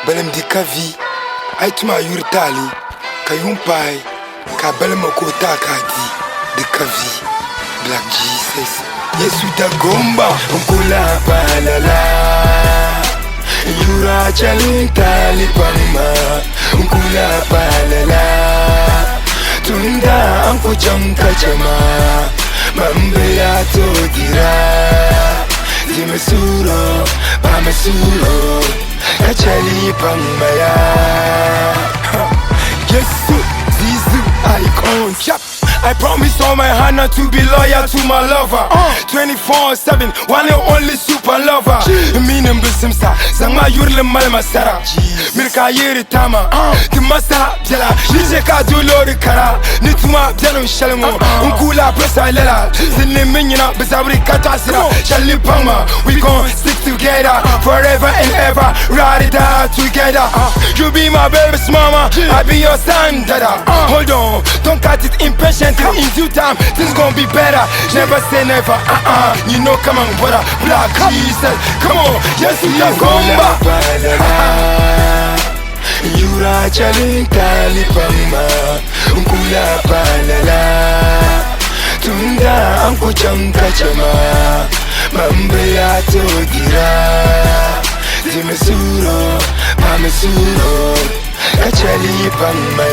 Belem di kavi, ay tuma yurtali, kayumpai, ka belem kota kadi, di kavi, Black Jesus, Yesu Dagomba Chalpangma, Yura Chalpangma, Chalpangma, Tunda anko Tema, Mambea todira, Dimesuro, Pamesuro, Chalpangma, Yesu, icon. I promise all my hand not to be loyal to my lover. 24/7, one and only super lover. Meaning Bisimsa, Zama Yurle Malmasara. Mirka Yeri Tama, Timasa, Jela, Nijeka Dulori Kara, Nituma, Jelo Shalmo, Unkula Presa Lela, Zilimina, Bizabri Katasra, Chalpangma. We gon' stick together forever and ever, ride it out together. You be my baby's mama, I be your son, dada. Hold on, don't cut it impatient. In due time, things gon' be better. Never say never, you know, come on, brother. Black Jesus, come on, Yesu Dagomba. Yura Chalpangma, Chalpangma, Tunda anko Chalpangma, Mambea todira, Dimesuro, Pamesuro, Chalpangma.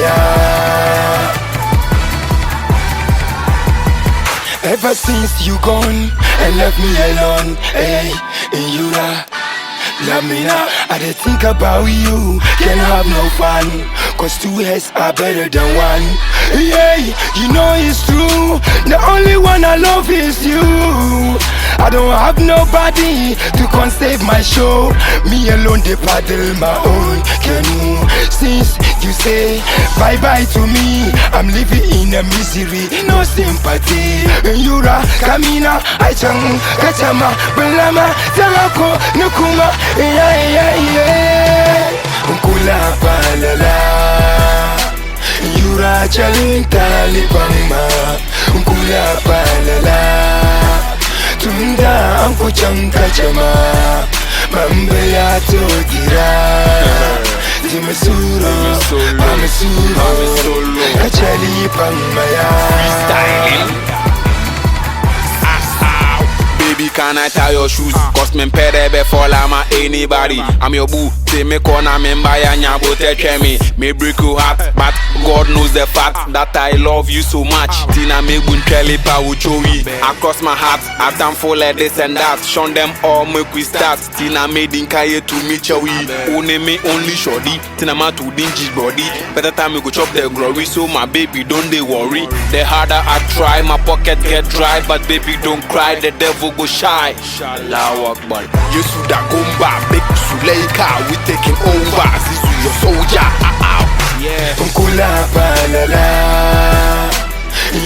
Ever since you gone and left me alone, hey, in Yura, love me now. I did think about you, can't have no fun, cause two heads are better than one. Yeah, you know it's true, the only one I love is you. I don't have nobody to come save my show. Me alone, they paddle my own canoe. Since you say bye-bye to me, I'm living in a misery, no sympathy. Yura, Kamina, Aichang, Kachama, Belama, Talako, Nukuma, Chalpangma, Yura Chalpangma, Chalpangma, Tunda anko Chalpangma, Mambea todira, Dimesuro, Pamesuro, Chalpangma. Baby, can I tie your shoes? Cause me pere before lama anybody. I'm your boo. Say me corner member ya nyabo tell me. Me break your heart, but God knows the fact that I love you so much. Tina me bun pa uchowi. Across my heart, I time for like this and that. Show them all make we start. Tina made in kaye to me chowi. Only me only shoddy. Tina ma to dingy body. Better time we go chop the glory. So my baby don't they worry. The harder I try, my pocket get dry. But baby don't cry, the devil go shy. Allahu Akbar. Yesu Dagomba, big Suleika, we taking over. This is your soldier. Yeah. Chalpangma,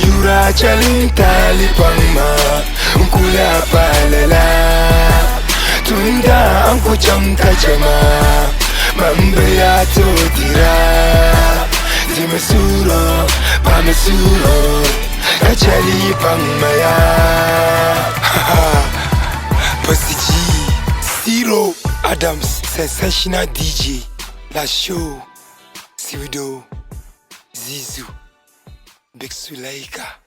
Yura Chalpangma, Chalpangma, Tunda anko Chalpangma, Mambea todira, Dimesuro, Pamesuro, Chalpangma. Pastor Zero Adams, sensational DJ, La Show, Siwido, Zizu, Big Sulaika.